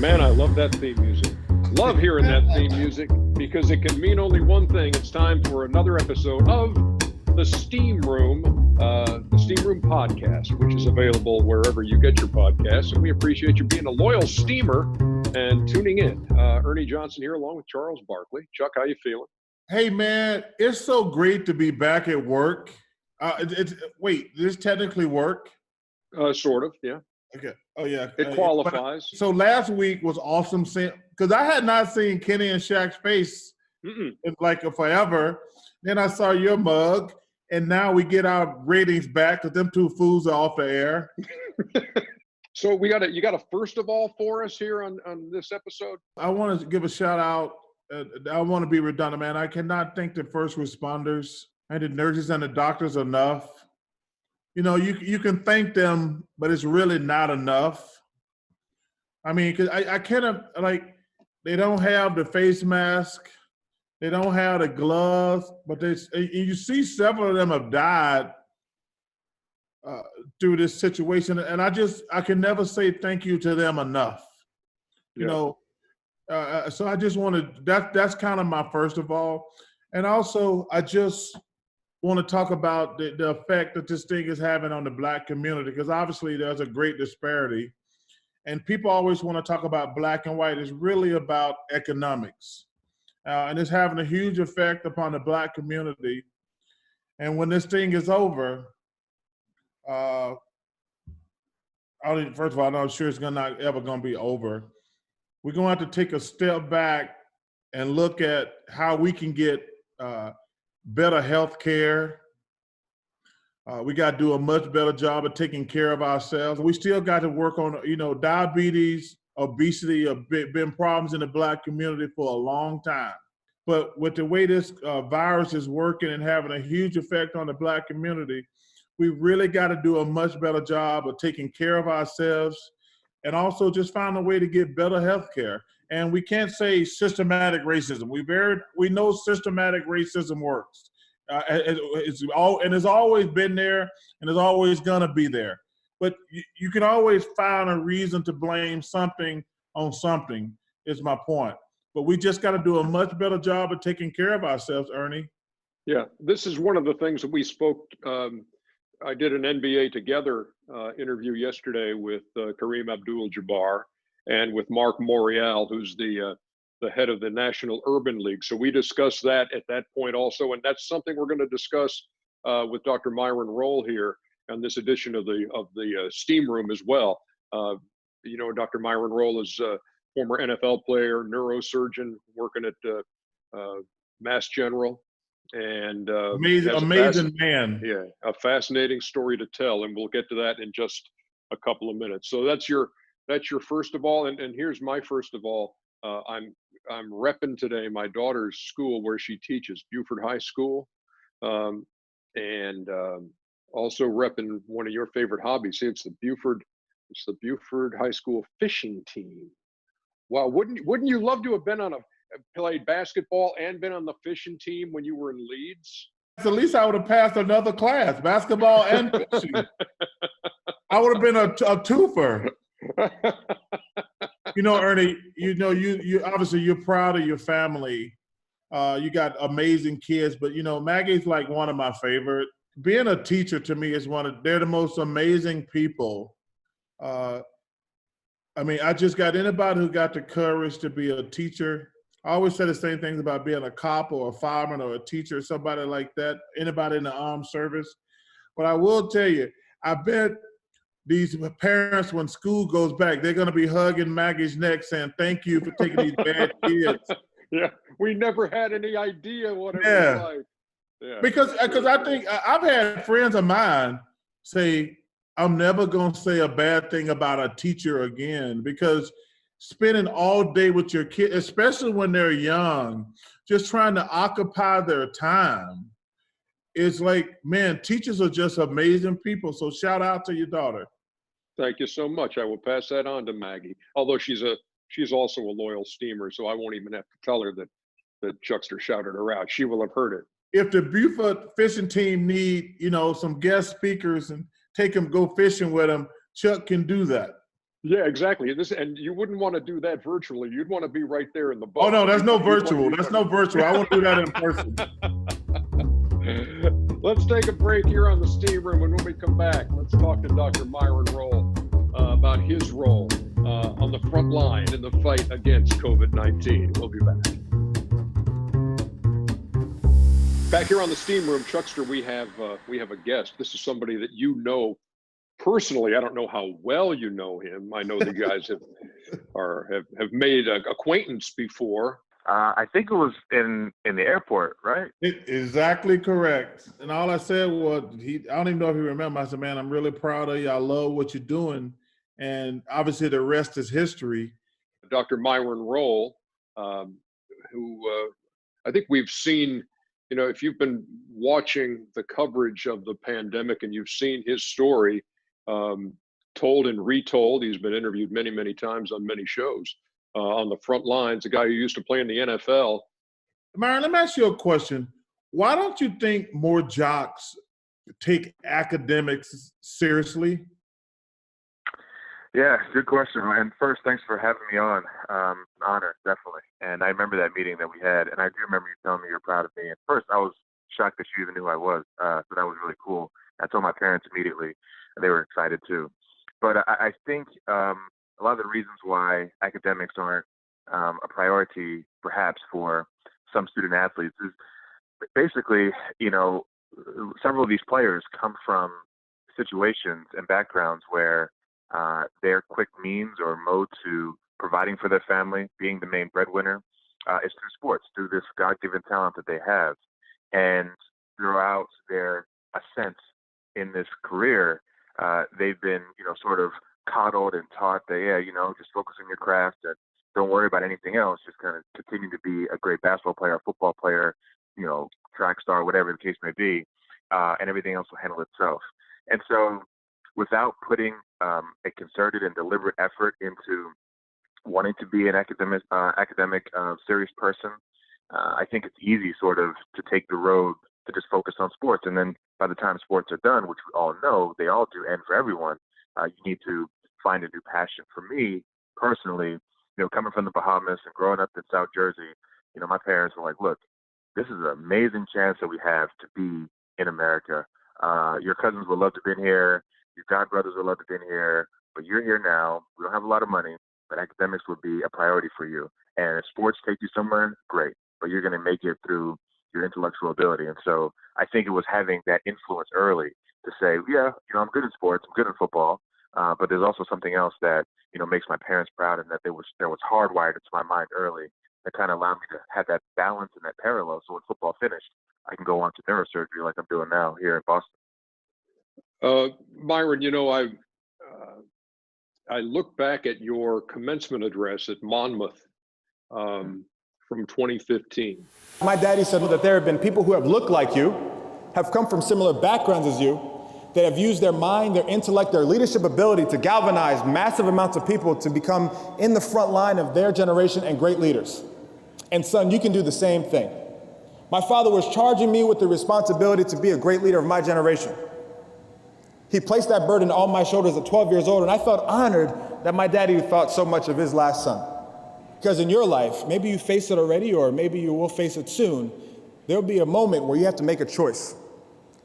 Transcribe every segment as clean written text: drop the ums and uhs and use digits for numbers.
Man, I love that theme music. Love hearing that theme music because it can mean only one thing. It's time for another episode of the Steam Room podcast, which is available wherever you get your podcasts. And we appreciate you being a loyal steamer and tuning in. Ernie Johnson here along with Charles Barkley. Chuck, how you feeling? Hey, man, it's so great to be back at work. Wait, does this technically work? Sort of, yeah. Okay. Oh, yeah. It qualifies. So last week was awesome because I had not seen Kenny and Shaq's face in like forever. Then I saw your mug, and now we get our ratings back because them two fools are off the air. So you got a first of all for us here on this episode? I want to give a shout out. I want to be redundant, man. I cannot thank the first responders and the nurses and the doctors enough. You know, you can thank them, but it's really not enough. I mean, because I cannot, like, they don't have the face mask. They don't have the gloves, but you see several of them have died through this situation. And I can never say thank you to them enough. You know, so I just want to, that's kind of my first of all. And also, I just want to talk about the effect that this thing is having on the Black community, because obviously there's a great disparity. And people always want to talk about black and white. It's really about economics. And it's having a huge effect upon the Black community. And when this thing is over, first of all, I'm not sure it's not ever going to be over. We're going to have to take a step back and look at how we can get better health care. We got to do a much better job of taking care of ourselves. We still got to work on, diabetes, obesity have been problems in the Black community for a long time. But with the way this virus is working and having a huge effect on the Black community, we really got to do a much better job of taking care of ourselves and also just find a way to get better health care. And we can't say systematic racism. We know systematic racism works. It's always been there, and it's always gonna be there. But you can always find a reason to blame something on something, is my point. But we just got to do a much better job of taking care of ourselves, Ernie. Yeah, this is one of the things that we spoke. I did an NBA Together interview yesterday with Kareem Abdul-Jabbar and with Mark Morial, who's the head of the National Urban League. So we discussed that at that point also, and that's something we're going to discuss with Dr. Myron Rolle here on this edition of the Steam Room as well. Dr. Myron Rolle is a former NFL player, neurosurgeon, working at Mass General, and amazing man. Yeah, a fascinating story to tell, and we'll get to that in just a couple of minutes. So that's your first of all, and here's my first of all. I'm repping today my daughter's school where she teaches, Buford High School, and also repping one of your favorite hobbies. See, it's the Buford High School fishing team. Wow, wouldn't you love to have played basketball and been on the fishing team when you were in Leeds? At least I would have passed another class, basketball and fishing. I would have been a twofer. Ernie, you obviously you're proud of your family. You got amazing kids, but Maggie's like one of my favorite. Being a teacher to me is they're the most amazing people. I just got anybody who got the courage to be a teacher. I always say the same things about being a cop or a fireman or a teacher, somebody like that, anybody in the armed service. But I will tell you, I bet these parents, when school goes back, they're going to be hugging Maggie's neck saying, thank you for taking these bad kids. Yeah, we never had any idea what it was like. Yeah. Because I think I've had friends of mine say, I'm never going to say a bad thing about a teacher again, because spending all day with your kid, especially when they're young, just trying to occupy their time, it's like, man, teachers are just amazing people. So shout out to your daughter. Thank you so much. I will pass that on to Maggie. Although she's also a loyal steamer, so I won't even have to tell her that Chuckster shouted her out. She will have heard it. If the Buford fishing team need, some guest speakers and take them go fishing with them, Chuck can do that. Yeah, exactly. And you wouldn't want to do that virtually. You'd want to be right there in the Oh boat. no, that's no You'd want- virtual. you'd That's want- no virtual. I want to do that in person. Let's take a break here on the Steam Room, and when we come back, let's talk to Dr. Myron Rolle about his role on the front line in the fight against COVID-19. We'll be back. Back here on the Steam Room, Chuckster, we have a guest. This is somebody that you know personally. I don't know how well you know him. I know the guys have made acquaintance before. I think it was in the airport, right? Exactly correct. And all I said was, I don't even know if he remember. I said, man, I'm really proud of you. I love what you're doing. And obviously the rest is history. Dr. Myron Rolle, who I think we've seen, if you've been watching the coverage of the pandemic and you've seen his story told and retold, he's been interviewed many, many times on many shows. On the front lines, a guy who used to play in the NFL. Myron, let me ask you a question. Why don't you think more jocks take academics seriously? Yeah, good question. And first, thanks for having me on. Honor, definitely. And I remember that meeting that we had, and I do remember you telling me you're proud of me. At first, I was shocked that you even knew who I was, so that was really cool. I told my parents immediately, and they were excited too. But I think a lot of the reasons why academics aren't a priority, perhaps, for some student athletes is basically, several of these players come from situations and backgrounds where their quick means or mode to providing for their family, being the main breadwinner, is through sports, through this God-given talent that they have. And throughout their ascent in this career, they've been, sort of coddled and taught that, just focus on your craft and don't worry about anything else. Just kind of continue to be a great basketball player, football player, track star, whatever the case may be, and everything else will handle itself. And so without putting a concerted and deliberate effort into wanting to be an academic, serious person, I think it's easy sort of to take the road to just focus on sports. And then by the time sports are done, which we all know they all do end for everyone, you need to find a new passion. For me personally, coming from the Bahamas and growing up in South Jersey, my parents were like, look, this is an amazing chance that we have to be in America. Your cousins would love to have been here. Your godbrothers would love to have been here. But you're here now. We don't have a lot of money, but academics would be a priority for you. And if sports take you somewhere, great. But you're going to make it through your intellectual ability. And so I think it was having that influence early to say, yeah, I'm good in sports. I'm good in football. But there's also something else that, makes my parents proud, and that there was hardwired into my mind early that kind of allowed me to have that balance and that parallel. So when football finished, I can go on to neurosurgery like I'm doing now here in Boston. Myron, I look back at your commencement address at Monmouth from 2015. My daddy said that there have been people who have looked like you, have come from similar backgrounds as you, that have used their mind, their intellect, their leadership ability to galvanize massive amounts of people to become in the front line of their generation and great leaders. And son, you can do the same thing. My father was charging me with the responsibility to be a great leader of my generation. He placed that burden on my shoulders at 12 years old, and I felt honored that my daddy thought so much of his last son. Because in your life, maybe you face it already, or maybe you will face it soon, there'll be a moment where you have to make a choice.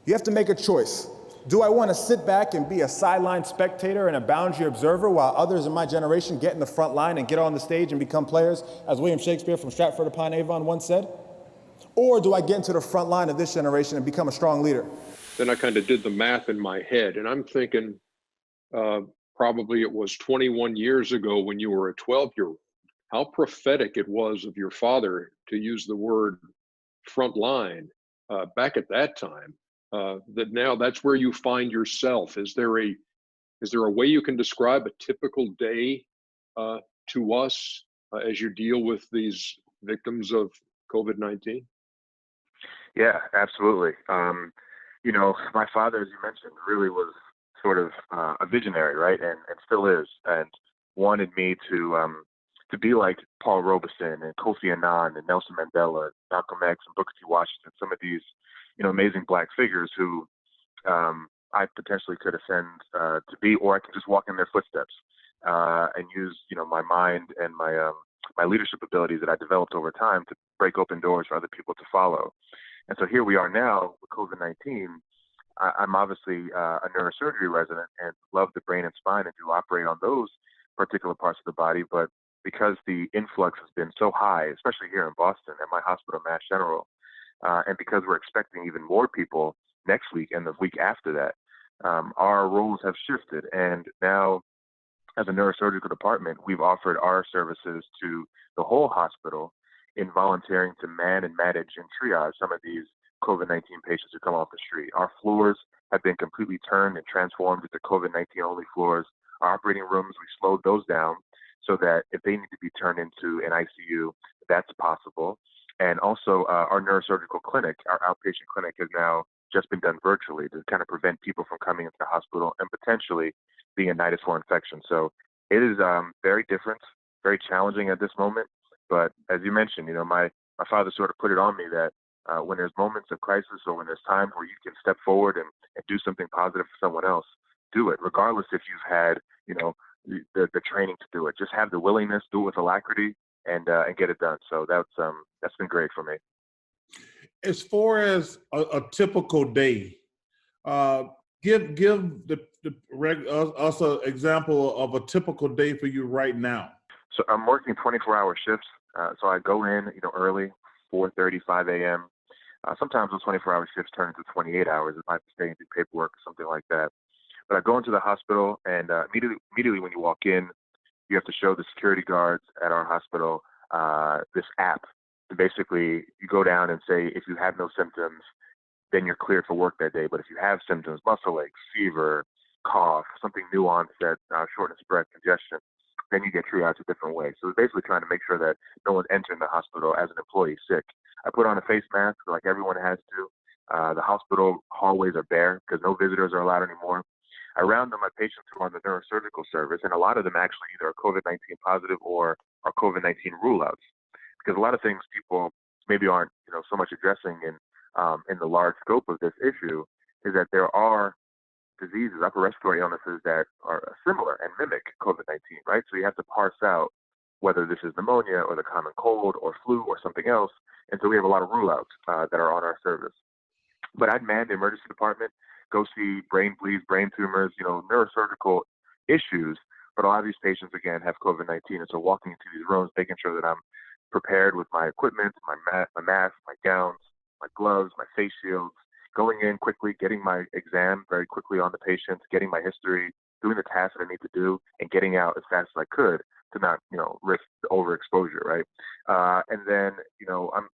You have to make a choice. Do I want to sit back and be a sideline spectator and a boundary observer while others in my generation get in the front line and get on the stage and become players, as William Shakespeare from Stratford upon Avon once said? Or do I get into the front line of this generation and become a strong leader? Then I kind of did the math in my head, and I'm thinking probably it was 21 years ago when you were a 12-year-old, how prophetic it was of your father to use the word front line back at that time. That now that's where you find yourself. Is there a way you can describe a typical day to us as you deal with these victims of COVID-19? Yeah, absolutely. My father, as you mentioned, really was sort of a visionary, right? And still is, and wanted me to be like Paul Robeson and Kofi Annan and Nelson Mandela, Malcolm X and Booker T. Washington, some of these, amazing Black figures who I potentially could ascend to be, or I could just walk in their footsteps. and use, my mind and my leadership abilities that I developed over time to break open doors for other people to follow. And so here we are now with COVID-19. I'm obviously a neurosurgery resident and love the brain and spine and do operate on those particular parts of the body. But because the influx has been so high, especially here in Boston at my hospital, Mass General, and because we're expecting even more people next week and the week after that, our roles have shifted. And now, as a neurosurgical department, we've offered our services to the whole hospital in volunteering to man and manage and triage some of these COVID-19 patients who come off the street. Our floors have been completely turned and transformed into COVID-19 only floors. Our operating rooms, we slowed those down so that if they need to be turned into an ICU, that's possible. And also our neurosurgical clinic, our outpatient clinic, has now just been done virtually to kind of prevent people from coming into the hospital and potentially being a nidus for infection. So it is very different, very challenging at this moment. But as you mentioned, my father sort of put it on me that when there's moments of crisis or when there's times where you can step forward and do something positive for someone else, do it, regardless if you've had, the training to do it. Just have the willingness, do it with alacrity, and get it done. So that's been great for me. As far as a typical day, give us an example of a typical day for you right now. So I'm working 24-hour shifts. So I go in, early, 4:30, 5 a.m. Sometimes those 24-hour shifts turn into 28 hours if I have to stay and do paperwork or something like that. But I go into the hospital, and immediately when you walk in, you have to show the security guards at our hospital this app. And basically, you go down and say, if you have no symptoms, then you're cleared for work that day. But if you have symptoms, muscle aches, fever, cough, something new onset, shortness of breath, congestion, then you get triaged a different way. So it's basically trying to make sure that no one's entering the hospital as an employee sick. I put on a face mask like everyone has to. The hospital hallways are bare because no visitors are allowed anymore. I round on my patients who are on the neurosurgical service, and a lot of them actually either are COVID-19 positive or are COVID-19 rule-outs. Because a lot of things people maybe aren't, so much addressing in the large scope of this issue is that there are diseases, upper respiratory illnesses that are similar and mimic COVID-19, right? So you have to parse out whether this is pneumonia or the common cold or flu or something else. And so we have a lot of rule-outs that are on our service. But I'd man the emergency department, go see brain bleeds, brain tumors, neurosurgical issues. But a lot of these patients, again, have COVID-19. And so walking into these rooms, making sure that I'm prepared with my equipment, my mask, my gowns, my gloves, my face shields, going in quickly, getting my exam very quickly on the patients, getting my history, doing the tasks that I need to do, and getting out as fast as I could to not, risk the overexposure, right? And then,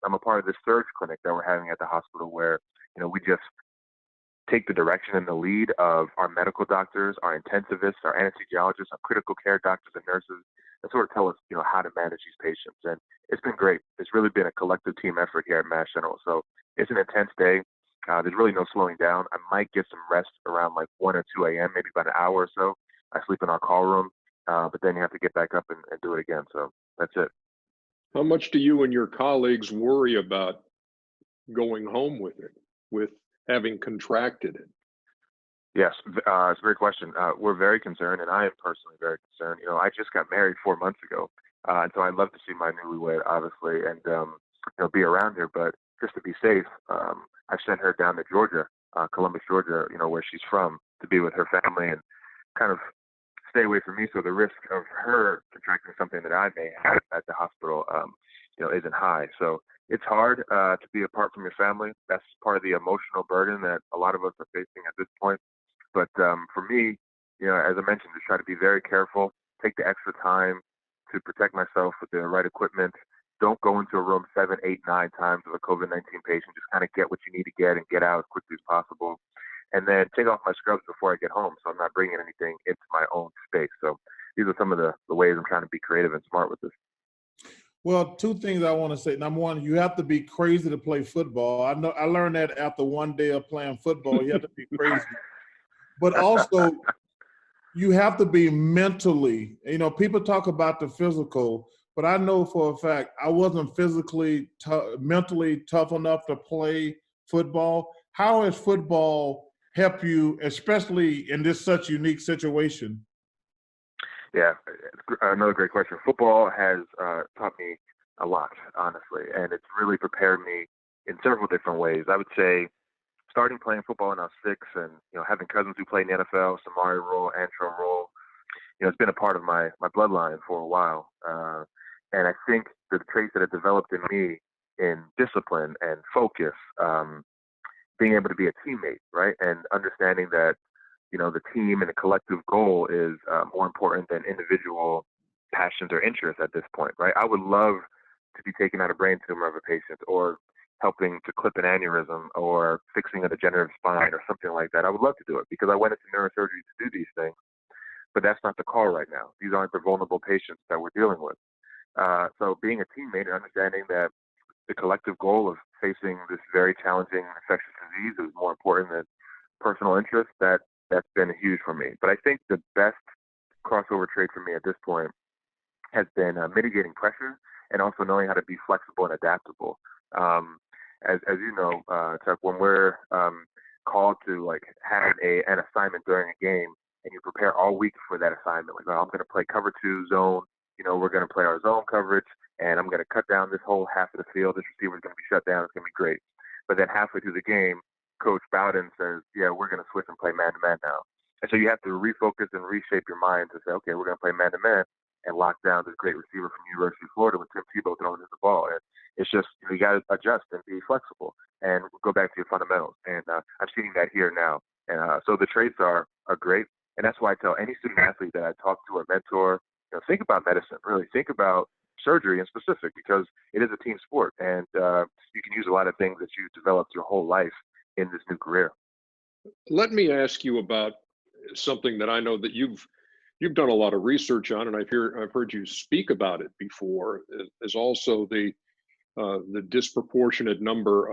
I'm a part of this surge clinic that we're having at the hospital where, we just take the direction and the lead of our medical doctors, our intensivists, our anesthesiologists, our critical care doctors and nurses that sort of tell us, how to manage these patients. And it's been great. It's really been a collective team effort here at Mass General. So it's an intense day. There's really no slowing down. I might get some rest around like 1 or 2 a.m., maybe about an hour or so. I sleep in our call room, but then you have to get back up and do it again. So that's it. How much do you and your colleagues worry about going home with it, with having contracted it? Yes, it's a great question. We're very concerned, and I am personally very concerned. I just got married 4 months ago, and so I'd love to see my newlywed, obviously, and be around here. But just to be safe, I sent her down to Georgia, Columbus, Georgia, where she's from, to be with her family and kind of stay away from me. So the risk of her contracting something that I may have at the hospital, isn't high. So it's hard to be apart from your family. That's part of the emotional burden that a lot of us are facing at this point. But for me, as I mentioned, just try to be very careful, take the extra time to protect myself with the right equipment. Don't go into a room 7, 8, 9 times with a COVID-19 patient. Just kind of get what you need to get and get out as quickly as possible. And then take off my scrubs before I get home so I'm not bringing anything into my own space. So these are some of the ways I'm trying to be creative and smart with this. Well, 2 things I want to say. Number one, you have to be crazy to play football. I learned that after 1 day of playing football. You have to be crazy. But also, you have to be mentally, people talk about the physical, but I know for a fact I wasn't physically, mentally tough enough to play football. How has football helped you, especially in this such unique situation? Yeah, another great question. Football has taught me a lot, honestly, and it's really prepared me in several different ways. I would say starting playing football when I was 6 and, having cousins who played in the NFL, Samari Roll, Antrim Roll, it's been a part of my bloodline for a while. And I think the traits that have developed in me in discipline and focus, being able to be a teammate, right? And understanding that, the team and the collective goal is more important than individual passions or interests at this point, right? I would love to be taking out a brain tumor of a patient or helping to clip an aneurysm or fixing a degenerative spine or something like that. I would love to do it because I went into neurosurgery to do these things, but that's not the call right now. These aren't the vulnerable patients that we're dealing with. So being a teammate and understanding that the collective goal of facing this very challenging infectious disease is more important than personal interest, that's been huge for me. But I think the best crossover trait for me at this point has been mitigating pressure and also knowing how to be flexible and adaptable. As you know, Chuck, when we're called to have an assignment during a game and you prepare all week for that assignment, like, I'm going to play cover 2 zone, we're going to play our zone coverage and I'm going to cut down this whole half of the field. This receiver is going to be shut down. It's going to be great. But then halfway through the game, Coach Bowden says, yeah, we're going to switch and play man-to-man now. And so you have to refocus and reshape your mind to say, okay, we're going to play man-to-man and lock down this great receiver from University of Florida with Tim Tebow throwing the ball. And it's just, you got to adjust and be flexible and go back to your fundamentals. And I'm seeing that here now. And so the traits are great. And that's why I tell any student athlete that I talk to or mentor, think about medicine, really think about surgery in specific, because it is a team sport. And you can use a lot of things that you've developed your whole life in this new career. Let me ask you about something that I know that you've done a lot of research on, and I've heard you speak about it before. Is also the disproportionate number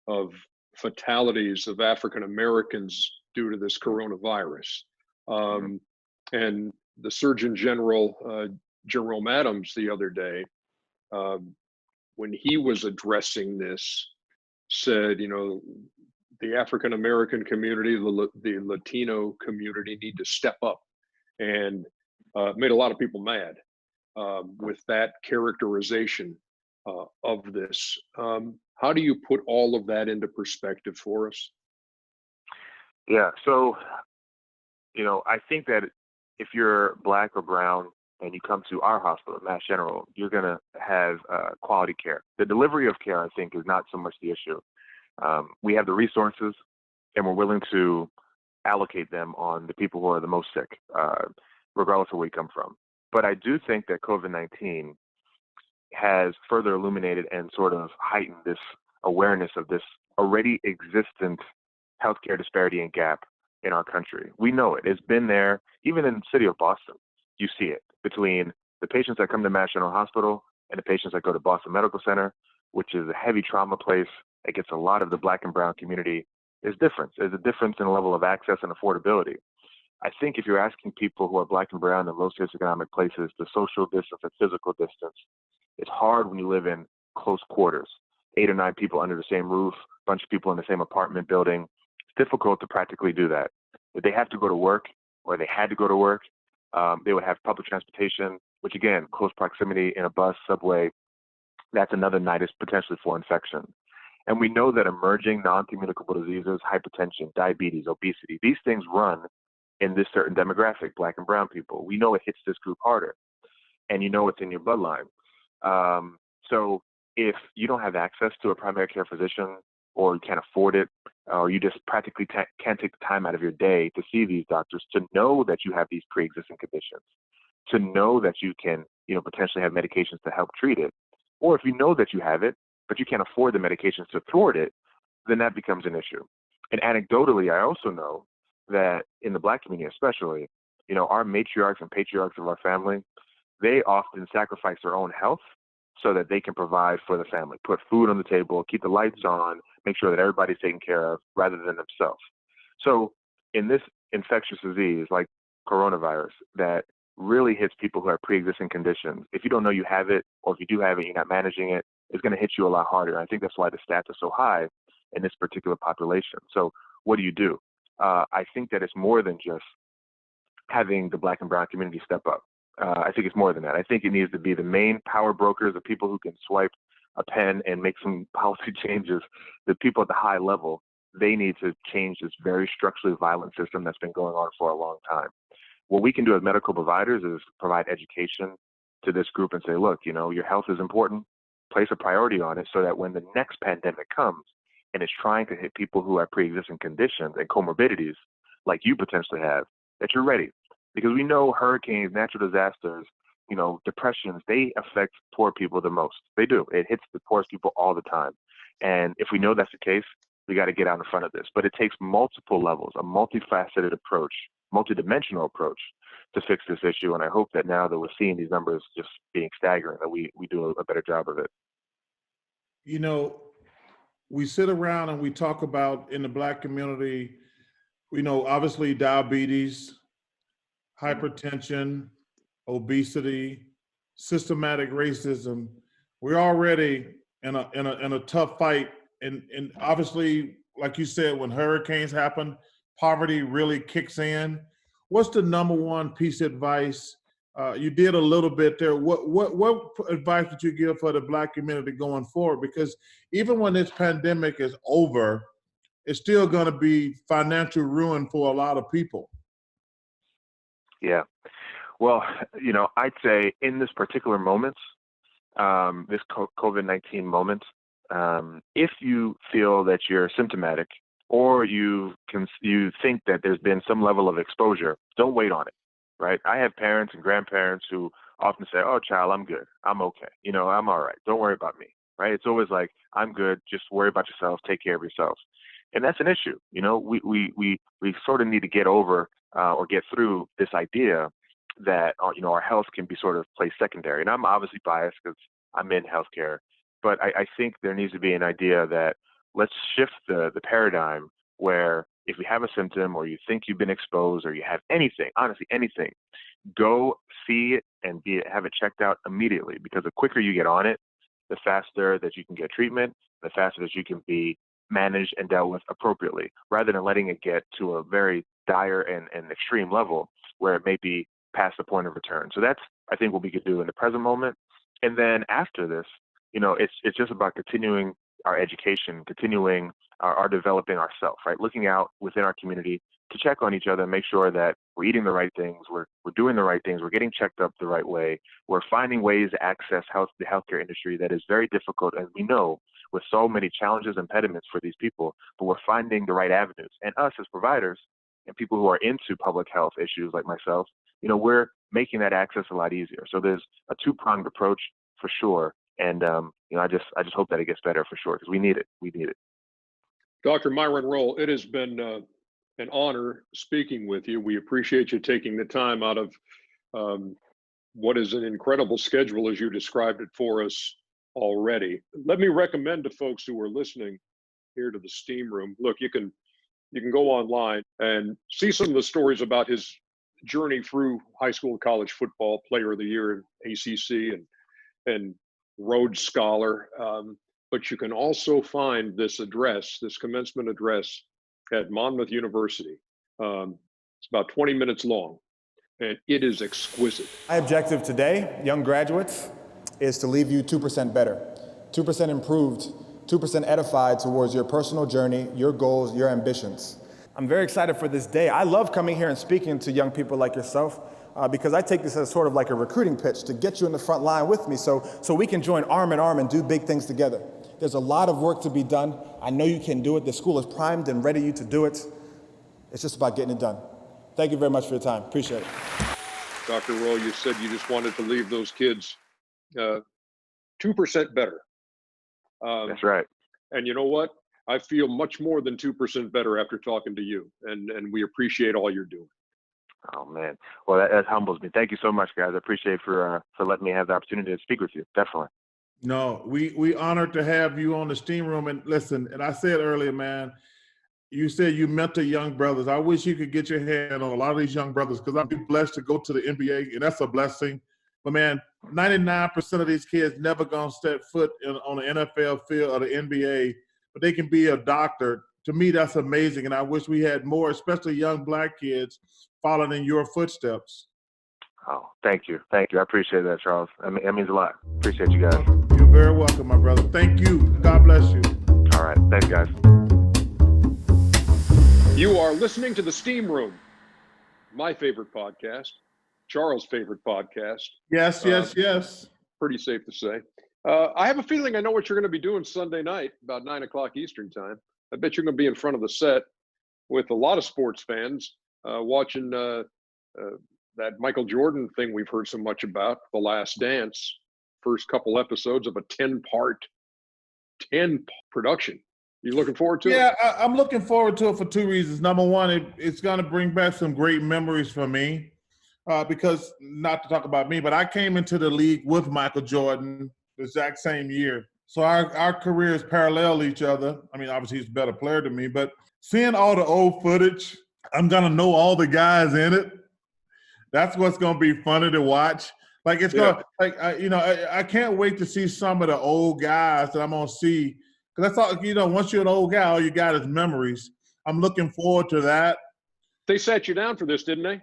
of fatalities of African Americans due to this coronavirus. And the Surgeon General, Jerome Adams, the other day, when he was addressing this, said, the African American community, the Latino community need to step up, and made a lot of people mad with that characterization of this. How do you put all of that into perspective for us? Yeah, so, I think that if you're Black or brown and you come to our hospital, Mass General, you're going to have quality care. The delivery of care, I think, is not so much the issue. We have the resources and we're willing to allocate them on the people who are the most sick, regardless of where you come from. But I do think that COVID-19 has further illuminated and sort of heightened this awareness of this already existent healthcare disparity and gap in our country. We know it. It's been there. Even in the city of Boston, you see it between the patients that come to Mass General Hospital and the patients that go to Boston Medical Center, which is a heavy trauma place. It gets a lot of the Black and brown community. There's a difference in the level of access and affordability. I think if you're asking people who are Black and brown in low socioeconomic places, the social distance and physical distance, it's hard when you live in close quarters, 8 or 9 people under the same roof, a bunch of people in the same apartment building. It's difficult to practically do that. If they have to go to work or they had to go to work, they would have public transportation, which again, close proximity in a bus, subway, that's another nidus potentially for infection. And we know that emerging non-communicable diseases, hypertension, diabetes, obesity, these things run in this certain demographic, Black and brown people. We know it hits this group harder, and it's in your bloodline. So if you don't have access to a primary care physician, or you can't afford it, or you just practically can't take the time out of your day to see these doctors, to know that you have these pre-existing conditions, to know that you can, potentially have medications to help treat it, or if you know that you have it, but you can't afford the medications to thwart it, then that becomes an issue. And anecdotally, I also know that in the Black community especially, our matriarchs and patriarchs of our family, they often sacrifice their own health so that they can provide for the family, put food on the table, keep the lights on, make sure that everybody's taken care of rather than themselves. So in this infectious disease like coronavirus that really hits people who have pre-existing conditions, if you don't know you have it, or if you do have it, you're not managing it, it's going to hit you a lot harder. I think that's why the stats are so high in this particular population. So what do? I think that it's more than just having the Black and brown community step up. I think it's more than that. I think it needs to be the main power brokers, the people who can swipe a pen and make some policy changes. The people at the high level, they need to change this very structurally violent system that's been going on for a long time. What we can do as medical providers is provide education to this group and say, look, your health is important. Place a priority on it so that when the next pandemic comes and it's trying to hit people who have pre-existing conditions and comorbidities like you potentially have, that you're ready. Because we know hurricanes, natural disasters, depressions, they affect poor people the most. They do. It hits the poorest people all the time. And if we know that's the case, we got to get out in front of this. But it takes multiple levels, a multifaceted approach, multidimensional approach to fix this issue. And I hope that now that we're seeing these numbers just being staggering, that we do a better job of it. We sit around and we talk about in the Black community, obviously diabetes, hypertension, obesity, systematic racism. We're already in a tough fight. And obviously, like you said, when hurricanes happen, poverty really kicks in. What's the number one piece of advice? You did a little bit there. What advice would you give for the Black community going forward? Because even when this pandemic is over, it's still going to be financial ruin for a lot of people. Yeah. Well, I'd say in this particular moment, this COVID-19 moment, if you feel that you're symptomatic or you think that there's been some level of exposure, don't wait on it, right? I have parents and grandparents who often say, oh, child, I'm good. I'm okay. I'm all right. Don't worry about me, right? It's always like, I'm good. Just worry about yourself. Take care of yourself. And that's an issue. We sort of need to get over or get through this idea that, our health can be sort of placed secondary. And I'm obviously biased because I'm in healthcare, but I think there needs to be an idea that let's shift the paradigm where if you have a symptom or you think you've been exposed or you have anything, honestly, anything, go see it and have it checked out immediately, because the quicker you get on it, the faster that you can get treatment, the faster that you can be managed and dealt with appropriately, rather than letting it get to a very dire and extreme level where it may be past the point of return. So that's, I think, what we could do in the present moment. And then after this, it's just about continuing our education, continuing our developing ourselves, right? Looking out within our community to check on each other and make sure that we're eating the right things, we're doing the right things, we're getting checked up the right way, we're finding ways to access the healthcare industry that is very difficult, as we know, with so many challenges and impediments for these people, but we're finding the right avenues. And us as providers and people who are into public health issues like myself, we're making that access a lot easier. So there's a two-pronged approach for sure. And, I just hope that it gets better for sure, because we need it. We need it. Dr. Myron Rolle, it has been an honor speaking with you. We appreciate you taking the time out of what is an incredible schedule as you described it for us already. Let me recommend to folks who are listening here to the Steam Room, look, you can go online and see some of the stories about his journey through high school and college football, Player of the Year in ACC and Rhodes Scholar. But you can also find this commencement address at Monmouth University. It's about 20 minutes long, and it is exquisite. My objective today, young graduates, is to leave you 2% better, 2% improved, 2% edified towards your personal journey, your goals, your ambitions. I'm very excited for this day. I love coming here and speaking to young people like yourself because I take this as sort of like a recruiting pitch to get you in the front line with me so we can join arm in arm and do big things together. There's a lot of work to be done. I know you can do it. The school is primed and ready to do it. It's just about getting it done. Thank you very much for your time. Appreciate it. Dr. Rolle, you said you just wanted to leave those kids 2% better. That's right. And you know what? I feel much more than 2% better after talking to you, and we appreciate all you're doing. Oh man, well that humbles me. Thank you so much, guys. I appreciate for letting me have the opportunity to speak with you. Definitely. No, we honored to have you on the Steam Room. And listen, and I said earlier, man, you said you mentor young brothers. I wish you could get your hand on a lot of these young brothers, because I've been blessed to go to the NBA, and that's a blessing. But man, 99% of these kids never gonna step foot on the NFL field or the NBA, but they can be a doctor to me, that's amazing. And I wish we had more, especially young Black kids, following in your footsteps. Oh, thank you. Thank you. I appreciate that, Charles. I mean, that means a lot. Appreciate you guys. You're very welcome, my brother. Thank you. God bless you. All right. Thanks, guys. You are listening to The Steam Room, my favorite podcast, Charles' favorite podcast. Yes, yes. Pretty safe to say. I have a feeling I know what you're going to be doing Sunday night, about 9 o'clock Eastern time. I bet you're going to be in front of the set with a lot of sports fans watching that Michael Jordan thing we've heard so much about, The Last Dance, first couple episodes of a 10-part production. You looking forward to it? Yeah, I'm looking forward to it for two reasons. Number one, it's going to bring back some great memories for me because, not to talk about me, but I came into the league with Michael Jordan the exact same year. So our careers parallel each other. I mean, obviously he's a better player than me, but seeing all the old footage, I'm going to know all the guys in it. That's what's going to be funny to watch. Like it's going to, I can't wait to see some of the old guys that I'm going to see. Because that's all, once you're an old guy, all you got is memories. I'm looking forward to that. They sat you down for this, didn't they?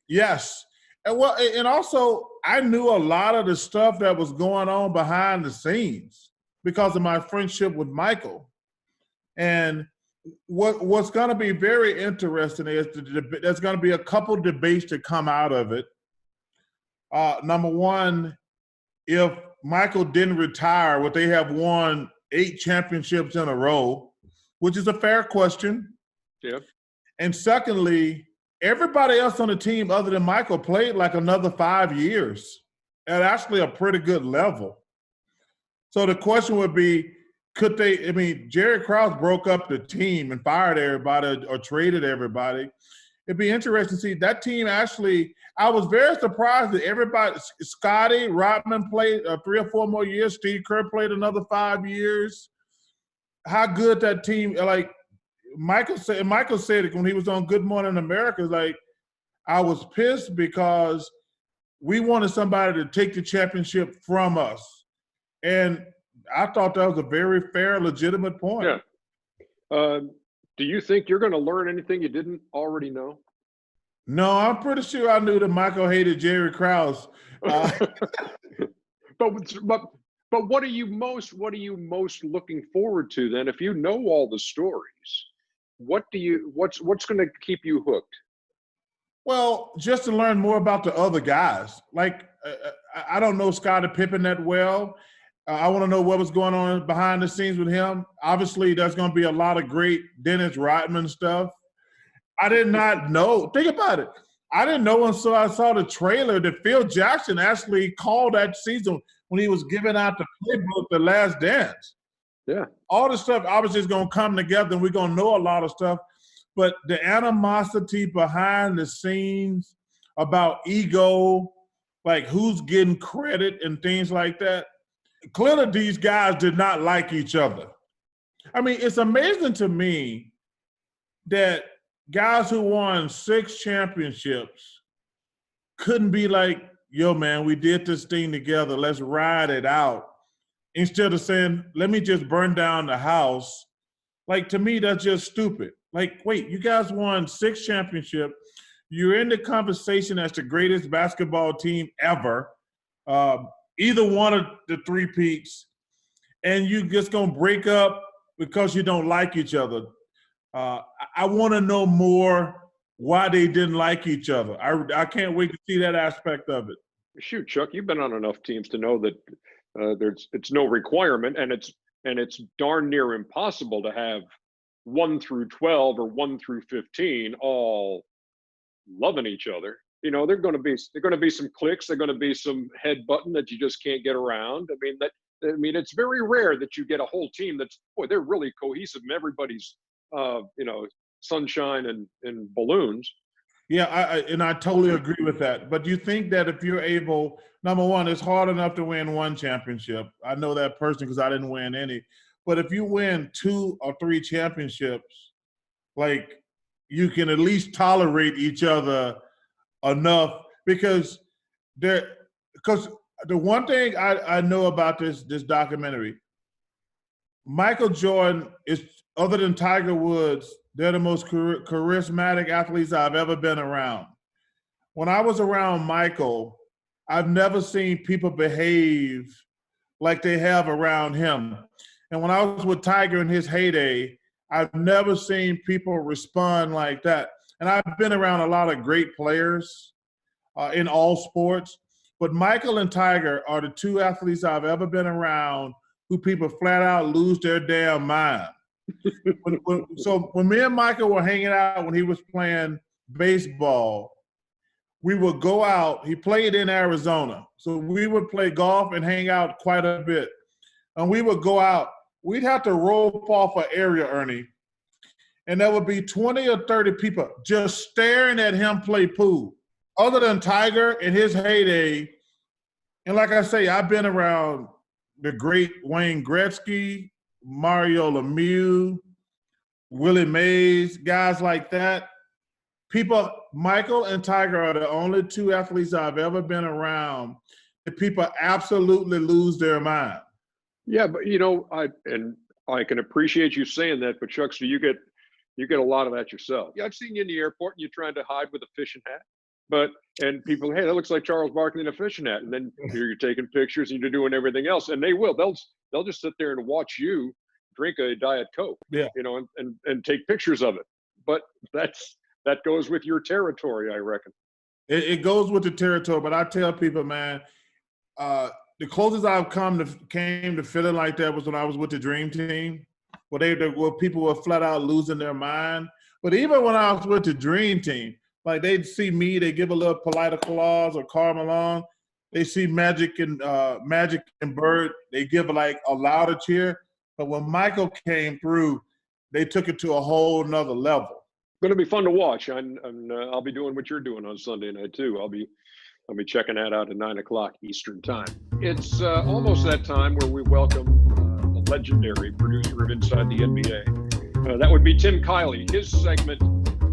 Yes. And also, I knew a lot of the stuff that was going on behind the scenes because of my friendship with Michael. And what's going to be very interesting is there's going to be a couple debates to come out of it. Number one, if Michael didn't retire, would they have won 8 championships in a row, which is a fair question. Yeah. And secondly, everybody else on the team other than Michael played like another 5 years at actually a pretty good level. So the question would be, could they, Jerry Krause broke up the team and fired everybody or traded everybody. It'd be interesting to see that team actually, I was very surprised that everybody, Scotty Rodman played 3 or 4 more years. Steve Kerr played another 5 years. How good that team, like Michael said it when he was on Good Morning America, like I was pissed because we wanted somebody to take the championship from us. And I thought that was a very fair, legitimate point. Yeah. Do you think you're going to learn anything you didn't already know? No, I'm pretty sure I knew that Michael hated Jerry Krause. But what are you most looking forward to then? If you know all the stories, what's going to keep you hooked? Well, just to learn more about the other guys. Like I don't know Scottie Pippen that well. I want to know what was going on behind the scenes with him. Obviously, there's going to be a lot of great Dennis Rodman stuff. I did not know. Think about it. I didn't know until I saw the trailer that Phil Jackson actually called that season when he was giving out the playbook, The Last Dance. Yeah. All this stuff obviously is going to come together and we're going to know a lot of stuff. But the animosity behind the scenes about ego, like who's getting credit and things like that, clearly these guys did not like each other. I mean, it's amazing to me that guys who won 6 championships couldn't be like, yo, man, we did this thing together. Let's ride it out. Instead of saying, let me just burn down the house. Like, to me, that's just stupid. Like, wait, you guys won 6 championships. You're in the conversation as the greatest basketball team ever. Either one of the 3 peats, and you just gonna break up because you don't like each other. I want to know more why they didn't like each other. I can't wait to see that aspect of it. Shoot, Chuck, you've been on enough teams to know that it's no requirement, and it's darn near impossible to have 1 through 12 or 1 through 15 all loving each other. There are going to be some clicks. There're going to be some head button that you just can't get around. It's very rare that you get a whole team that's, they're really cohesive and everybody's, sunshine and balloons. Yeah, I totally agree with that. But do you think that if you're able, number one, it's hard enough to win 1 championship. I know that personally because I didn't win any. But if you win 2 or 3 championships, like you can at least tolerate each other enough because the one thing I know about this documentary, Michael Jordan is other than Tiger Woods, they're the most charismatic athletes I've ever been around. When I was around Michael, I've never seen people behave like they have around him. And when I was with Tiger in his heyday, I've never seen people respond like that. And I've been around a lot of great players in all sports, but Michael and Tiger are the two athletes I've ever been around who people flat out lose their damn mind. So when me and Michael were hanging out when he was playing baseball, we would go out. He played in Arizona. So we would play golf and hang out quite a bit. And we would go out. We'd have to rope off an area, Ernie. And there would be 20 or 30 people just staring at him play pool. Other than Tiger in his heyday, and like I say, I've been around the great Wayne Gretzky, Mario Lemieux, Willie Mays, guys like that. People, Michael and Tiger are the only two athletes I've ever been around that people absolutely lose their mind. Yeah, but I can appreciate you saying that, but Chuckster, you get a lot of that yourself. Yeah, I've seen you in the airport and you're trying to hide with a fishing hat. And people, hey, that looks like Charles Barkley in a fishing hat. And then you're taking pictures and you're doing everything else. And they'll just sit there and watch you drink a Diet Coke, and take pictures of it. But that goes with your territory, I reckon. It goes with the territory, but I tell people, man, the closest I've came to feeling like that was when I was with the Dream Team, where people were flat out losing their mind. But even when I was with the Dream Team, like they'd see me, they give a little polite applause or Karl Malone. They see Magic and Bird, they give like a louder cheer. But when Michael came through, they took it to a whole nother level. Going to be fun to watch. And I'll be doing what you're doing on Sunday night too. I'll be checking that out at 9:00 Eastern time. It's almost that time where we welcome the legendary producer of Inside the NBA. That would be Tim Kiley. His segment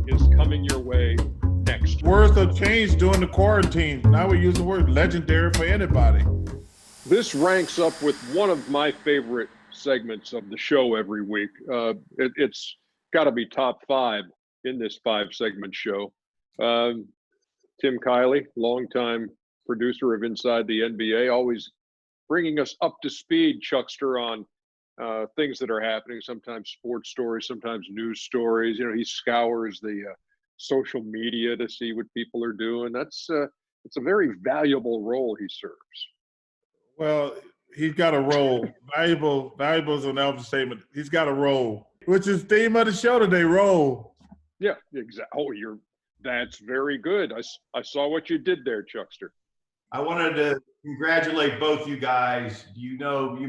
is coming your way next. Words have changed during the quarantine. Now we use the word legendary for anybody. This ranks up with one of my favorite segments of the show every week. It's got to be top 5 in this 5-segment show. Tim Kiley, longtime producer of Inside the NBA, always bringing us up to speed, Chuckster, on things that are happening, sometimes sports stories, sometimes news stories. He scours the social media to see what people are doing. It's a very valuable role he serves. Well, he's got a role. Valuable is an understatement. He's got a role, which is the theme of the show today, role. Yeah, exactly. Oh, that's very good. I saw what you did there, Chuckster. I wanted to congratulate both you guys. You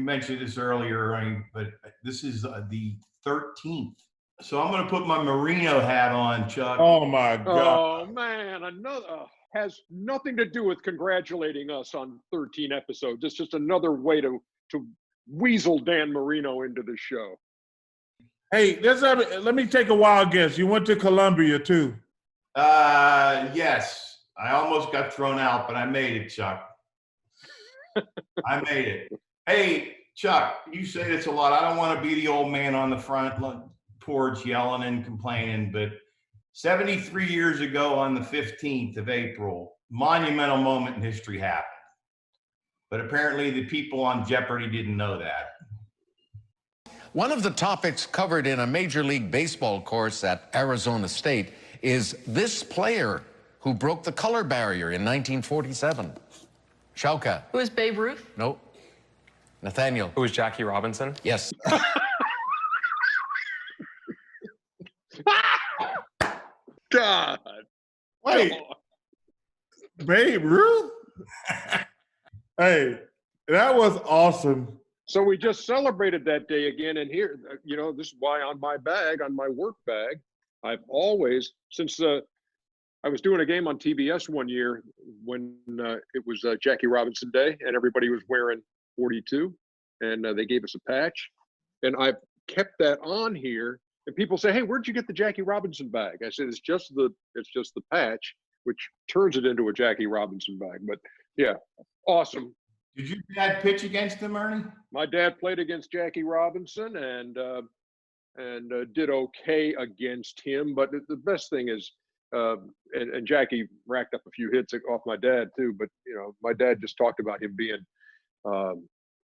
mentioned this earlier, but this is the 13th. So I'm going to put my Marino hat on, Chuck. Oh, my God. Oh, man. Another has nothing to do with congratulating us on 13 episodes. It's just another way to weasel Dan Marino into the show. Hey, let me take a wild guess. You went to Columbia, too. Yes. I almost got thrown out, but I made it, Chuck. I made it. Hey, Chuck, you say this a lot. I don't want to be the old man on the front porch yelling and complaining, but 73 years ago on the 15th of April, monumental moment in history happened. But apparently the people on Jeopardy didn't know that. One of the topics covered in a Major League Baseball course at Arizona State is this player who broke the color barrier in 1947. Shauka. Who is Babe Ruth? No. Nathaniel. Who was Jackie Robinson? Yes. God. Wait. Babe Ruth? Hey, that was awesome. So we just celebrated that day again. And here, this is why on my work bag, I've always, since I was doing a game on TBS one year when it was Jackie Robinson Day and everybody was wearing 42 and they gave us a patch. And I've kept that on here. And people say, hey, where'd you get the Jackie Robinson bag? I said, it's just the patch, which turns it into a Jackie Robinson bag. But yeah, awesome. Did your dad pitch against him, Ernie? My dad played against Jackie Robinson, and and did okay against him. But the best thing is, and Jackie racked up a few hits off my dad too. But my dad just talked about him being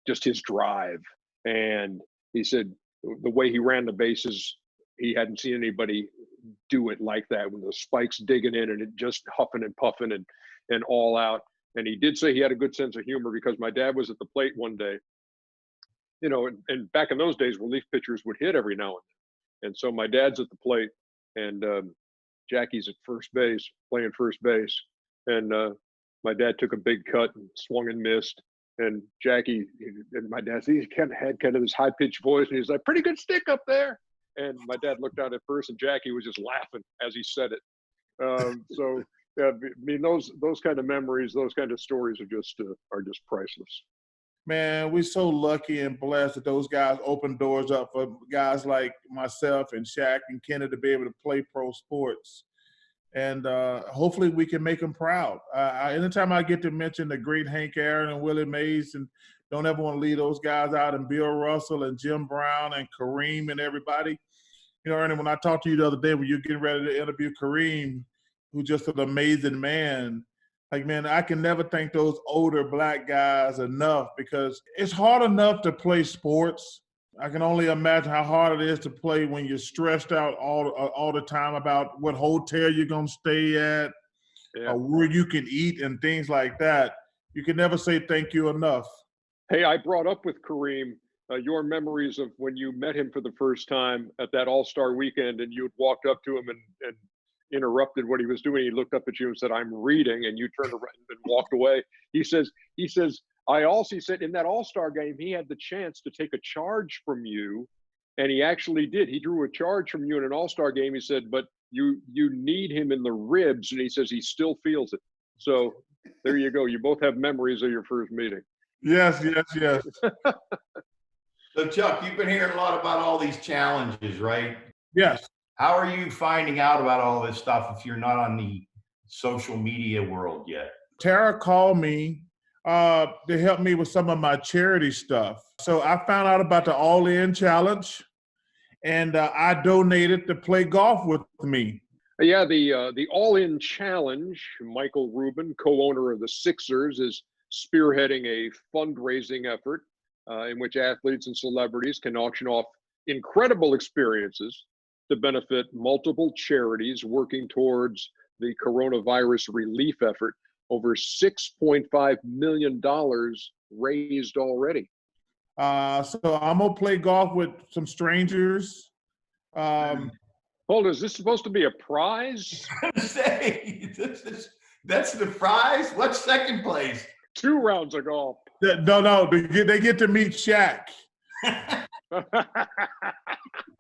just his drive, and he said the way he ran the bases, he hadn't seen anybody do it like that, with the spikes digging in and it just huffing and puffing and all out. And he did say he had a good sense of humor, because my dad was at the plate one day, and back in those days, relief pitchers would hit every now and then. And so my dad's at the plate, and Jackie's at first base, playing first base. And my dad took a big cut and swung and missed. And Jackie and my dad, he had kind of this high pitched voice, and he's like, "Pretty good stick up there." And my dad looked out at first, and Jackie was just laughing as he said it. So yeah, I mean, those kind of memories, those kind of stories are just priceless. Man, we're so lucky and blessed that those guys open doors up for guys like myself and Shaq and Kenny to be able to play pro sports. And hopefully we can make them proud. Anytime I get to mention the great Hank Aaron and Willie Mays, and don't ever want to leave those guys out, and Bill Russell and Jim Brown and Kareem and everybody. Ernie, when I talked to you the other day when you're getting ready to interview Kareem, who's just an amazing man, like, man, I can never thank those older black guys enough, because it's hard enough to play sports. I can only imagine how hard it is to play when you're stressed out all the time about what hotel you're going to stay at, or where you can eat and things like that. You can never say thank you enough. Hey, I brought up with Kareem your memories of when you met him for the first time at that All-Star weekend, and you had walked up to him and interrupted what he was doing. He looked up at you and said, "I'm reading," and you turned around and walked away. He says, I also said in that All-Star game, he had the chance to take a charge from you, and he actually did. He drew a charge from you in an All-Star game. He said, but you need him in the ribs, and he says he still feels it. So there you go. You both have memories of your first meeting. Yes. So Chuck, you've been hearing a lot about all these challenges, right? Yes. How are you finding out about all this stuff if you're not on the social media world yet? Tara called me to help me with some of my charity stuff. So I found out about the All In Challenge, and I donated to play golf with me. Yeah, the All In Challenge, Michael Rubin, co-owner of the Sixers, is spearheading a fundraising effort in which athletes and celebrities can auction off incredible experiences to benefit multiple charities working towards the coronavirus relief effort. Over $6.5 million raised already. So I'm gonna play golf with some strangers. Hold on, is this supposed to be a prize? Say, that's the prize? What's second place? 2 rounds of golf. No, they get to meet Shaq.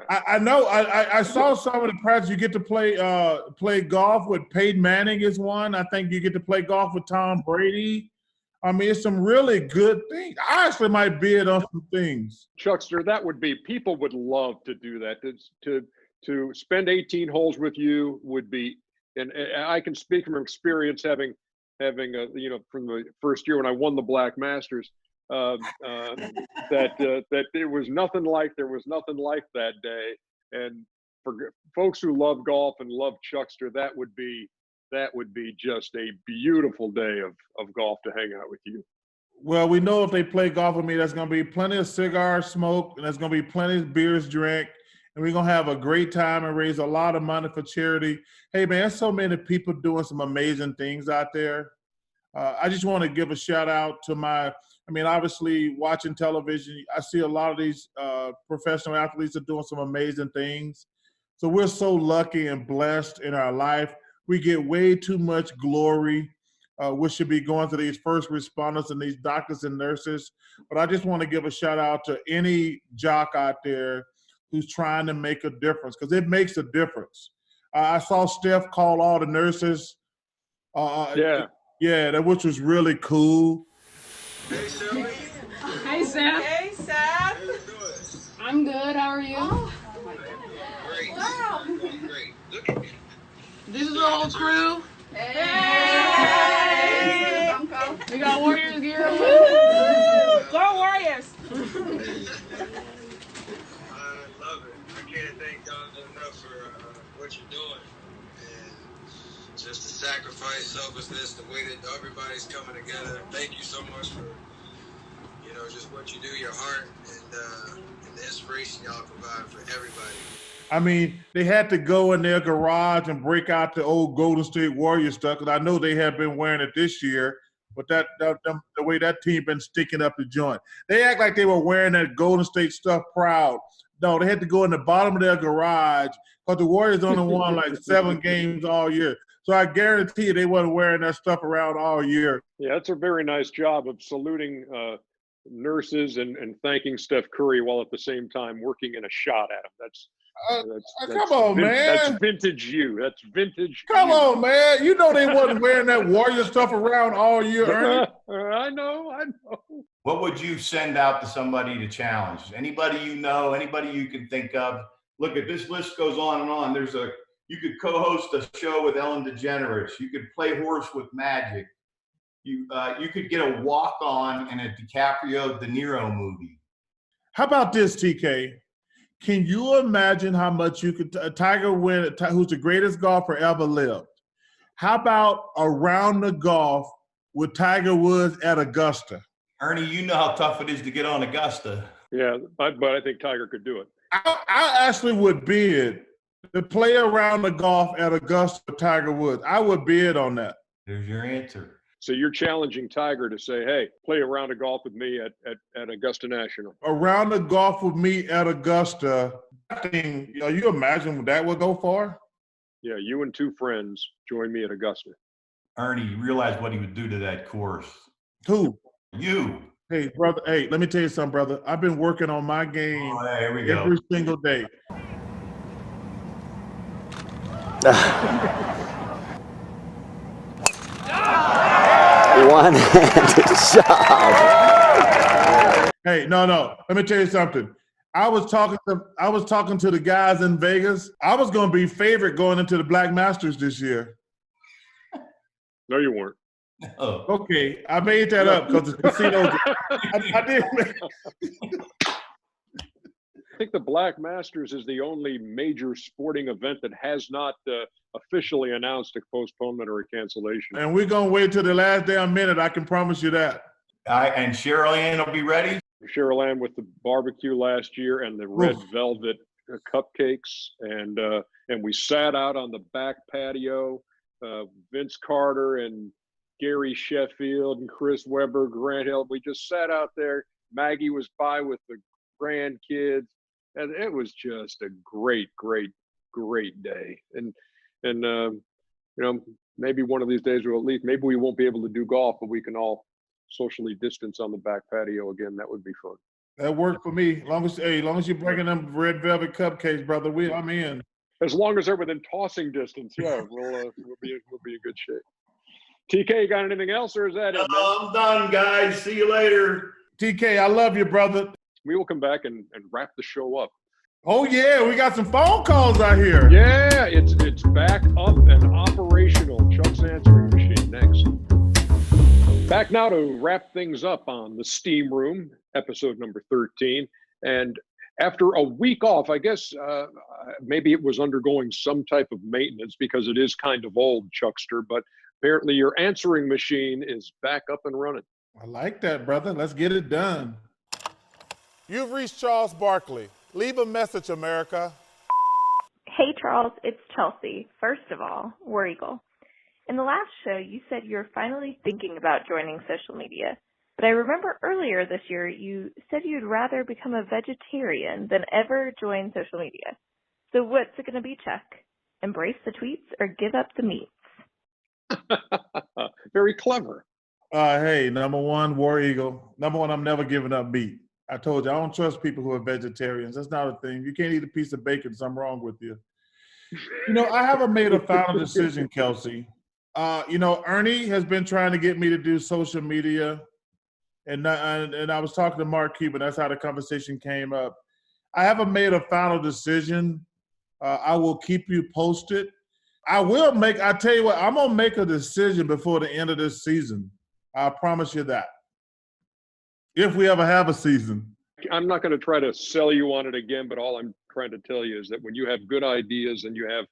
I know. I saw some of the prizes. You get to play golf with Peyton Manning is one. I think you get to play golf with Tom Brady. I mean, it's some really good things. I actually might bid on some things. Chuckster, people would love to do that. To spend 18 holes with you would be, and I can speak from experience having from the first year when I won the Black Masters, that there was nothing like that day. And for folks who love golf and love Chuckster, that would be just a beautiful day of golf to hang out with you. Well, we know if they play golf with me, there's going to be plenty of cigars smoked, and there's going to be plenty of beers drank, and we're going to have a great time and raise a lot of money for charity. Hey, man, there's so many people doing some amazing things out there. I just want to give a shout out to obviously watching television, I see a lot of these professional athletes are doing some amazing things. So we're so lucky and blessed in our life. We get way too much glory. We should be going to these first responders and these doctors and nurses. But I just want to give a shout out to any jock out there who's trying to make a difference, because it makes a difference. I saw Steph call all the nurses. Yeah, which was really cool. Hey, Shelly. Hey, Seth. Hey, Seth. I'm good. How are you? Oh. Great. Wow. Great. Look at me. This is the whole crew. Hey. We got Warriors gear. Go Warriors. I love it. I can't what you're doing. And just the sacrifice, selflessness, the way that everybody's coming together. Thank you so much for, just what you do, your heart, and the inspiration y'all provide for everybody. I mean, they had to go in their garage and break out the old Golden State Warriors stuff, because I know they have been wearing it this year, but the way that team been sticking up the joint. They act like they were wearing that Golden State stuff proud. No, they had to go in the bottom of their garage, because the Warriors only won like 7 games all year. So I guarantee you they wasn't wearing that stuff around all year. Yeah, that's a very nice job of saluting nurses and thanking Steph Curry while at the same time working in a shot at him. That's come on, man. That's vintage you. That's vintage. Come you. on, man. You know they wasn't wearing that Warrior stuff around all year, Ernie. I know. What would you send out to somebody to challenge? Anybody you know, anybody you can think of? Look, at this list goes on and on. You could co-host a show with Ellen DeGeneres. You could play horse with Magic. You could get a walk-on in a DiCaprio De Niro movie. How about this, TK? Can you imagine how much you could Tiger win, who's the greatest golfer ever lived? How about a round of golf with Tiger Woods at Augusta? Ernie, you know how tough it is to get on Augusta. Yeah, but I think Tiger could do it. I actually would bid to play around the golf at Augusta with Tiger Woods. I would bid on that. There's your answer. So you're challenging Tiger to say, hey, play a round of golf with me at Augusta National. A round of golf with me at Augusta. I think, you imagine that would go far? Yeah, you and 2 friends join me at Augusta. Ernie, you realize what he would do to that course. Who? You. Hey, brother. Hey, let me tell you something, brother. I've been working on my game Here we go. every single day. One-handed shot. Hey, no. Let me tell you something. I was talking to the guys in Vegas. I was going to be favorite going into the Black Masters this year. No, you weren't. Oh. Okay, I made that up because the casino. I did. I think the Black Masters is the only major sporting event that has not officially announced a postponement or a cancellation. And we're going to wait till the last damn minute. I can promise you that. And Cheryl Ann will be ready. Cheryl Ann with the barbecue last year and the red velvet cupcakes. And we sat out on the back patio. Vince Carter and Gary Sheffield and Chris Webber, Grant Hill. We just sat out there. Maggie was by with the grandkids. And it was just a great day. And maybe one of these days we'll maybe we won't be able to do golf, but we can all socially distance on the back patio again. That would be fun. That worked for me. As long as you're bringing them red velvet cupcakes, brother, I'm in. As long as they're within tossing distance, yeah, we'll be in good shape. TK, you got anything else, or is that it? I'm done, guys. See you later. TK, I love you, brother. We will come back and wrap the show up. Oh yeah, we got some phone calls out here. Yeah, it's back up and operational. Chuck's answering machine next. Back now to wrap things up on the Steam Room, episode number 13. And after a week off, I guess maybe it was undergoing some type of maintenance because it is kind of old, Chuckster, but apparently your answering machine is back up and running. I like that, brother. Let's get it done. You've reached Charles Barkley. Leave a message, America. Hey, Charles, it's Chelsea. First of all, War Eagle. In the last show, you said you're finally thinking about joining social media. But I remember earlier this year, you said you'd rather become a vegetarian than ever join social media. So what's it going to be, Chuck? Embrace the tweets or give up the meats? Very clever. Hey, number one, War Eagle. Number one, I'm never giving up meat. I told you, I don't trust people who are vegetarians. That's not a thing. You can't eat a piece of bacon, something wrong with you. I haven't made a final decision, Kelsey. Ernie has been trying to get me to do social media. And I was talking to Mark Cuban. That's how the conversation came up. I haven't made a final decision. I will keep you posted. I tell you what, I'm going to make a decision before the end of this season. I promise you that. If we ever have a season. I'm not going to try to sell you on it again, but all I'm trying to tell you is that when you have good ideas and you have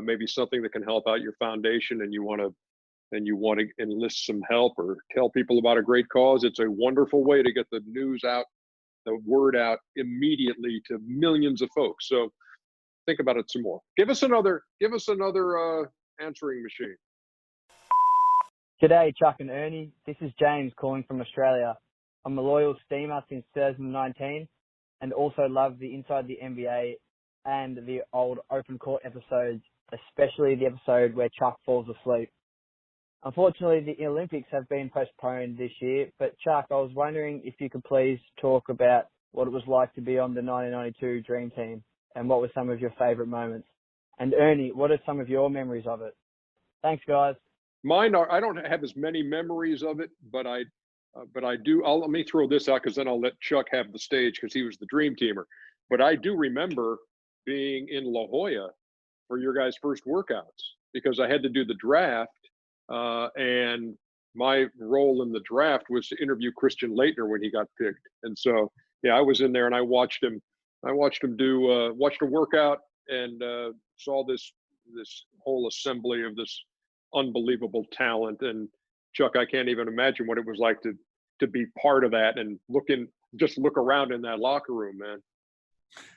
maybe something that can help out your foundation, and you want to enlist some help or tell people about a great cause, it's a wonderful way to get the news out, the word out immediately to millions of folks. So think about it some more. Give us another answering machine. G'day, Chuck and Ernie. This is James calling from Australia. I'm a loyal Steamer since 2019 and also love the Inside the NBA and the old Open Court episodes, especially the episode where Chuck falls asleep. Unfortunately, the Olympics have been postponed this year, but Chuck, I was wondering if you could please talk about what it was like to be on the 1992 Dream Team and what were some of your favorite moments. And Ernie, what are some of your memories of it? Thanks, guys. Mine are, I don't have as many memories of it, but I do. Let me throw this out because then I'll let Chuck have the stage because he was the dream teamer. But I do remember being in La Jolla for your guys' first workouts because I had to do the draft, and my role in the draft was to interview Christian Laettner when he got picked. And so, yeah, I was in there and I watched him watched a workout and saw this whole assembly of this unbelievable talent. And Chuck, I can't even imagine what it was like to be part of that and just look around in that locker room, man.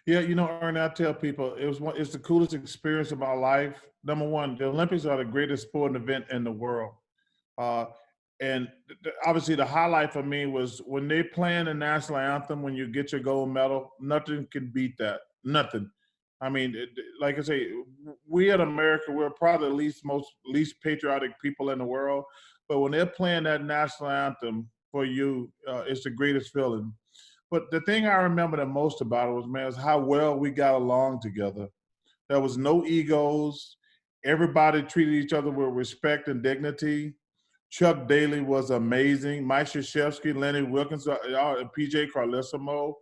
Yeah, Ernie, I tell people it's the coolest experience of my life. Number one, the Olympics are the greatest sporting event in the world. And obviously the highlight for me was when they playing the national anthem, when you get your gold medal, nothing can beat that. Nothing. I mean, like I say, we in America, we're probably the least patriotic people in the world. But when they're playing that national anthem for you, it's the greatest feeling. But the thing I remember the most about it was how well we got along together. There was no egos. Everybody treated each other with respect and dignity. Chuck Daly was amazing. Mike Krzyzewski, Lenny Wilkins, PJ Carlesimo.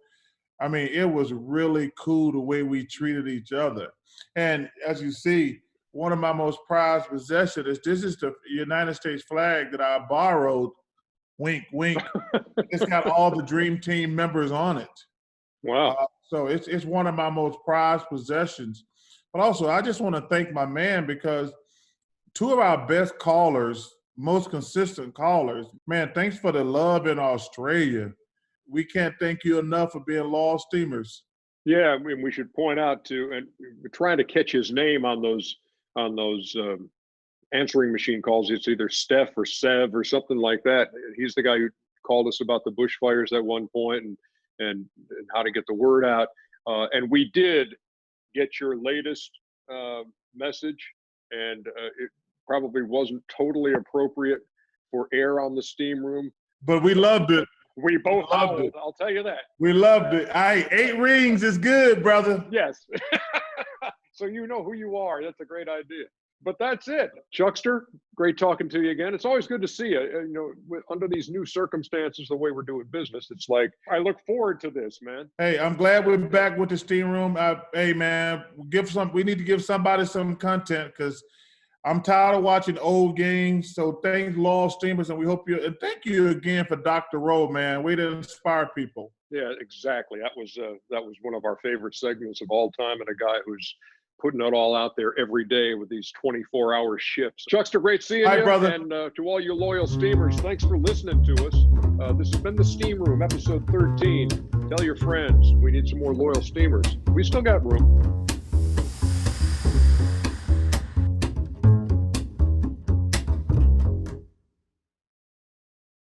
I mean, it was really cool the way we treated each other. And as you see, one of my most prized possessions this is the United States flag that I borrowed. Wink, wink. It's got all the Dream Team members on it. Wow. So it's one of my most prized possessions. But also, I just want to thank my man because two of our best callers, most consistent callers, man, thanks for the love in Australia. We can't thank you enough for being loyal Steamers. Yeah, I mean, we should point out and we're trying to catch his name on those answering machine calls. It's either Steph or Sev or something like that. He's the guy who called us about the bushfires at one point and how to get the word out. And we did get your latest message, and it probably wasn't totally appropriate for air on the Steam Room. But we loved it. We both loved it. I'll tell you that. We loved it. 8 rings is good, brother. Yes. So you know who you are. That's a great idea. But that's it. Chuckster, great talking to you again. It's always good to see you. Under these new circumstances, the way we're doing business, it's like, I look forward to this, man. Hey, I'm glad we're back with the Steam Room. Hey, man, we need to give somebody some content because I'm tired of watching old games. So thanks, loyal Steamers, and and thank you again for Dr. Rowe, man. Way to inspire people. Yeah, exactly. That was one of our favorite segments of all time, and a guy who's putting it all out there every day with these 24-hour shifts. Chuckster, great seeing you. Brother. And to all you loyal Steamers, thanks for listening to us. This has been the Steam Room, episode 13. Tell your friends we need some more loyal Steamers. We still got room.